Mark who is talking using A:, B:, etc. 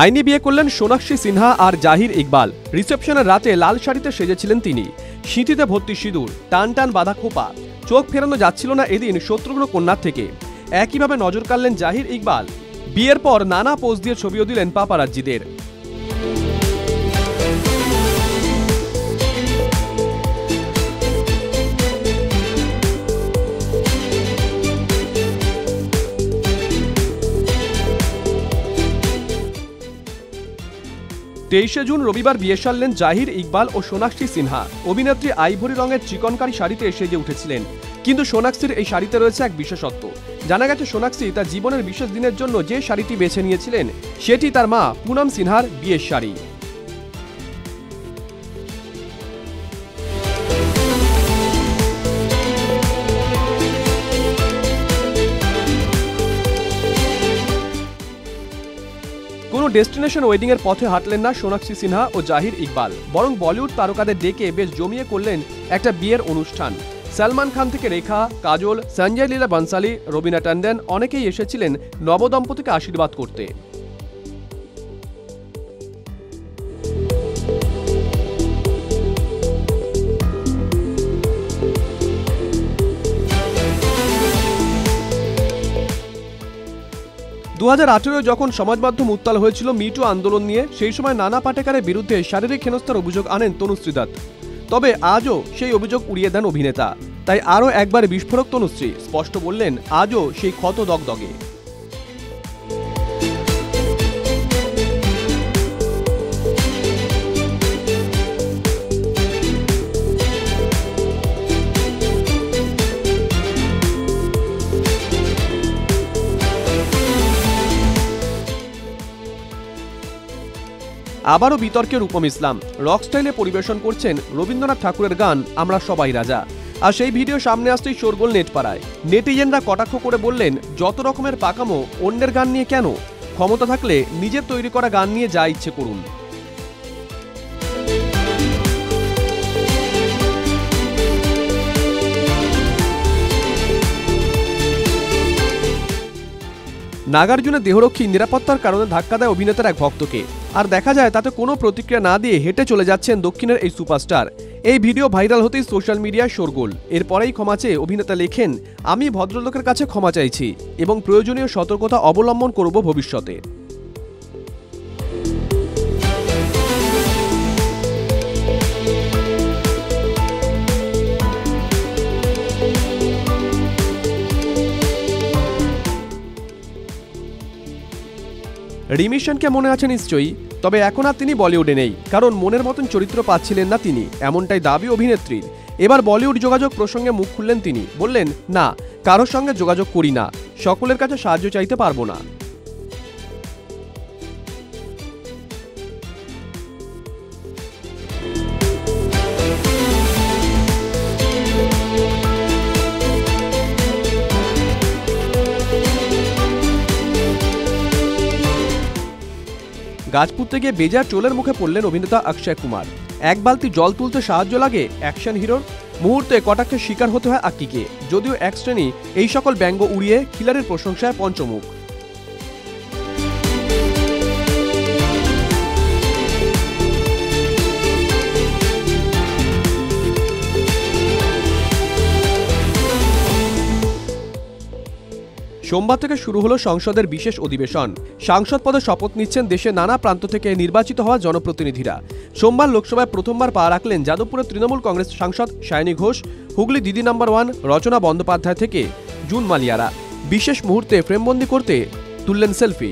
A: আইনি বিয়ে করলেন সোনাক্ষী সিনহা আর জাহির ইকবাল। রিসেপশনের রাতে লাল শাড়িতে সেজেছিলেন তিনি। সিঁথিতে ভর্তি সিঁদুর, টান টান বাঁধা খোপা, চোখ ফেরানো যাচ্ছিল না এদিন শত্রুঘ্ন কন্যার থেকে। একইভাবে নজর কাড়লেন জাহির ইকবাল। বিয়ের পর নানা পোজ দিয়ে ছবিও দিলেন পাপারাজ্জিদের। 23 জুন রবিবার বিয়ে সারলেন জাহির ইকবাল ও সোনাক্ষী সিনহা। অভিনেত্রী আইভরি রঙের চিকনকারী শাড়িতে সেজে উঠেছিলেন, কিন্তু সোনাক্ষীর এই শাড়িতে রয়েছে এক বিশেষত্ব। জানা গেছে সোনাক্ষী তার জীবনের বিশেষ দিনের জন্য যে শাড়িটি বেছে নিয়েছিলেন সেটি তার মা পুনম সিনহার বিয়ের শাড়ি। কোনো ডেস্টিনেশন ওয়েডিং এর পথে হাঁটলেন না সোনাক্ষী সিনহা ও জাহির ইকবাল, বরং বলিউড তারকাদের ডেকে বেশ জমিয়ে করলেন একটা বিয়ের অনুষ্ঠান। সলমান খান থেকে রেখা, কাজল, সঞ্জয় লীলা বনসালী, রবিনা টন্ডন অনেকেই এসেছিলেন নবদম্পতিকে আশীর্বাদ করতে। দু 2018 যখন সমাজ মাধ্যম উত্তাল হয়েছিল মিটু আন্দোলন নিয়ে, সেই সময় নানা পাটেকরের বিরুদ্ধে শারীরিক হেনস্থার অভিযোগ আনেন তনুশ্রী দত্ত। তবে আজও সেই অভিযোগ উড়িয়ে দেন অভিনেতা। তাই আরও একবার বিস্ফোরক তনুশ্রী স্পষ্ট বললেন, আজও সেই ক্ষত দগদগে। আবারও বিতর্কে রূপম ইসলাম রক স্টাইলে পরিবেশন করছেন রবীন্দ্রনাথ ঠাকুরের গান আমরা সবাই রাজা। আর সেই ভিডিও সামনে আসতেই শোরগোল নেটপাড়ায়। নেটিজেনরা কটাক্ষ করে বললেন, যত রকমের পাকামো অন্যের গান নিয়ে কেন? ক্ষমতা থাকলে নিজের তৈরি করা গান নিয়ে যা ইচ্ছে করুন। নাগার্জুনের দেহরক্ষী নিরাপত্তার কারণে ধাক্কা দেয় অভিনেতার এক ভক্তকে, আর দেখা যায় তাতে কোনো প্রতিক্রিয়া না দিয়ে হেঁটে চলে যাচ্ছেন দক্ষিণের এই সুপারস্টার। এই ভিডিও ভাইরাল হতেই সোশ্যাল মিডিয়ায় শোরগোল। এরপরেই ক্ষমা চেয়ে অভিনেতা লেখেন, আমি ভদ্রলোকের কাছে ক্ষমা চাইছি এবং প্রয়োজনীয় সতর্কতা অবলম্বন করব ভবিষ্যতে। রিমি সেনকে মনে আছে নিশ্চয়ই, তবে এখন আর তিনি বলিউডে নেই, কারণ মনের মতন চরিত্র পাচ্ছিলেন না তিনি, এমনটাই দাবি অভিনেত্রীর। এবার বলিউড যোগাযোগ প্রসঙ্গে মুখ খুললেন তিনি, বললেন, না, কারোর সঙ্গে যোগাযোগ করি না, সকলের কাছে সাহায্য চাইতে পারবো না। গাছ পুঁততে গিয়ে বেজার ট্রোলের মুখে পড়লেন অভিনেতা অক্ষয় কুমার। এক বালতি জল তুলতে সাহায্য লাগে অ্যাকশন হিরোর, মুহূর্তে কটাক্ষের শিকার হতে হয় আক্কিকে। যদিও এক শ্রেণী এই সকল ব্যঙ্গ উড়িয়ে খিলাড়ির প্রশংসায় পঞ্চমুখ। সোমবার থেকে শুরু হলো সংসদের বিশেষ অধিবেশন। সাংসদ পদে শপথ নিচ্ছেন দেশের নানা প্রান্ত থেকে নির্বাচিত হওয়া জনপ্রতিনিধিরা। সোমবার লোকসভায় প্রথমবার পা রাখলেন যাদবপুরের তৃণমূল কংগ্রেস সাংসদ সায়নী ঘোষ, হুগলি দিদি নাম্বার 1 রচনা বন্দ্যোপাধ্যায় থেকে জুন মালিয়ারা। বিশেষ মুহূর্তে ফ্রেমবন্দি করতে তুললেন সেলফি।